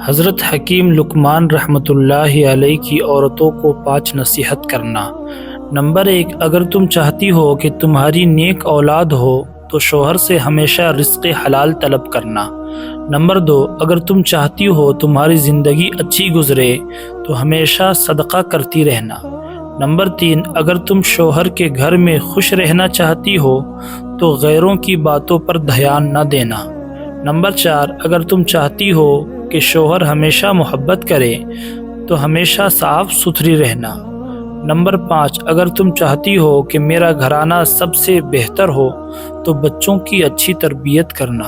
हज़रत हकीम लुकमान रहमतुल्लाहि अलैहि की औरतों को 5 नसीहत करना। नंबर 1, अगर तुम चाहती हो कि तुम्हारी नेक औलाद हो तो शोहर से हमेशा रिज़्क़ हलाल तलब करना। नंबर 2, अगर तुम चाहती हो तुम्हारी ज़िंदगी अच्छी गुजरे तो हमेशा सदका करती रहना। नंबर 3, अगर तुम शोहर के घर में खुश रहना चाहती हो तो गैरों की बातों पर ध्यान न देना। नंबर 4, अगर तुम चाहती हो कि शोहर हमेशा मोहब्बत करे तो हमेशा साफ सुथरी रहना। नंबर 5, अगर तुम चाहती हो कि मेरा घराना सबसे बेहतर हो तो बच्चों की अच्छी तरबियत करना।